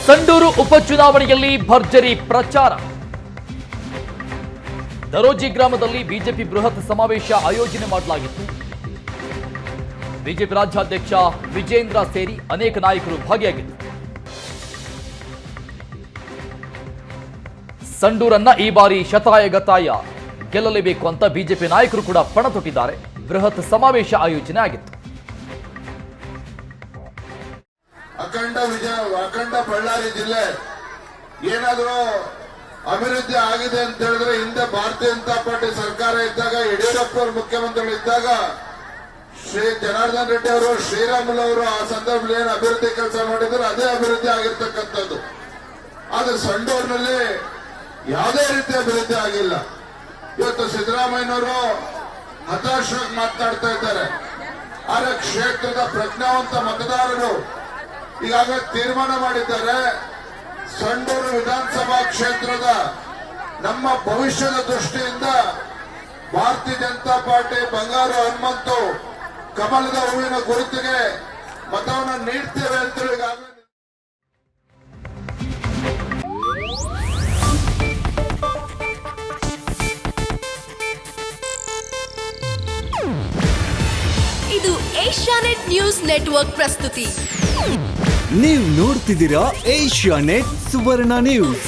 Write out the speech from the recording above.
ಸಂಡೂರು ಉಪಚುನಾವಣೆಯಲ್ಲಿ ಭರ್ಜರಿ ಪ್ರಚಾರ. ದರೋಜಿ ಗ್ರಾಮದಲ್ಲಿ ಬಿಜೆಪಿ ಬೃಹತ್ ಸಮಾವೇಶ ಆಯೋಜನೆ ಮಾಡಲಾಗಿತ್ತು. ಬಿಜೆಪಿ ರಾಜ್ಯಾಧ್ಯಕ್ಷ ವಿಜೇಂದ್ರ ಸೇರಿ ಅನೇಕ ನಾಯಕರು ಭಾಗಿಯಾಗಿದ್ದರು. ಸಂಡೂರನ್ನ ಈ ಬಾರಿ ಶತಾಯಗತಾಯ ಗೆಲ್ಲಲೇಬೇಕು ಅಂತ ಬಿಜೆಪಿ ನಾಯಕರು ಕೂಡ ಪಣ ತೊಟ್ಟಿದ್ದಾರೆ. ಬೃಹತ್ ಸಮಾವೇಶ ಆಯೋಜನೆ ಆಗಿತ್ತು. ಅಖಂಡ ಬಳ್ಳಾರಿ ಜಿಲ್ಲೆ ಏನಾದರೂ ಅಭಿವೃದ್ಧಿ ಆಗಿದೆ ಅಂತ ಹೇಳಿದ್ರೆ ಹಿಂದೆ ಭಾರತೀಯ ಜನತಾ ಪಾರ್ಟಿ ಸರ್ಕಾರ ಇದ್ದಾಗ ಯಡಿಯೂರಪ್ಪ ಅವರು ಮುಖ್ಯಮಂತ್ರಿಗಳು ಇದ್ದಾಗ ಶ್ರೀ ಜನಾರ್ದನ್ ರೆಡ್ಡಿ ಅವರು ಶ್ರೀರಾಮುಲು ಅವರು ಆ ಸಂದರ್ಭದಲ್ಲಿ ಏನು ಅಭಿವೃದ್ಧಿ ಕೆಲಸ ಮಾಡಿದ್ರು ಅದೇ ಅಭಿವೃದ್ಧಿ ಆಗಿರ್ತಕ್ಕಂಥದ್ದು. ಆದ್ರೆ ಸಂಡೂರಿನಲ್ಲಿ ಯಾವುದೇ ರೀತಿ ಅಭಿವೃದ್ಧಿ ಆಗಿಲ್ಲ. ಇವತ್ತು ಸಿದ್ದರಾಮಯ್ಯನವರು ಹತಾಶವಾಗಿ ಮಾತನಾಡ್ತಾ ಇದ್ದಾರೆ. ಆದ್ರೆ ಕ್ಷೇತ್ರದ ಪ್ರಜ್ಞಾವಂತ ಮತದಾರರು ಈಗಾಗಲೇ ತೀರ್ಮಾನ ಮಾಡಿದ್ದಾರೆ. ಸಂಡೂರು ವಿಧಾನಸಭಾ ಕ್ಷೇತ್ರದ ನಮ್ಮ ಭವಿಷ್ಯದ ದೃಷ್ಟಿಯಿಂದ ಭಾರತೀಯ ಜನತಾ ಪಾರ್ಟಿ ಬಂಗಾರು ಹನುಮಂತು ಕಮಲದ ಹೂವಿನ ಗುರುತಿಗೆ ಮತವನ್ನು ನೀಡ್ತೇವೆ ಅಂತೇಳಿ ಈಗಾಗಲೇ ಇದು ಏಷ್ಯಾನೆಟ್ ನ್ಯೂಸ್ ನೆಟ್ವರ್ಕ್ ಪ್ರಸ್ತುತಿ. ನೀವು ನೋಡ್ತಿದ್ದೀರಾ ಏಷ್ಯಾನೆಟ್ ಸುವರ್ಣ ನ್ಯೂಸ್.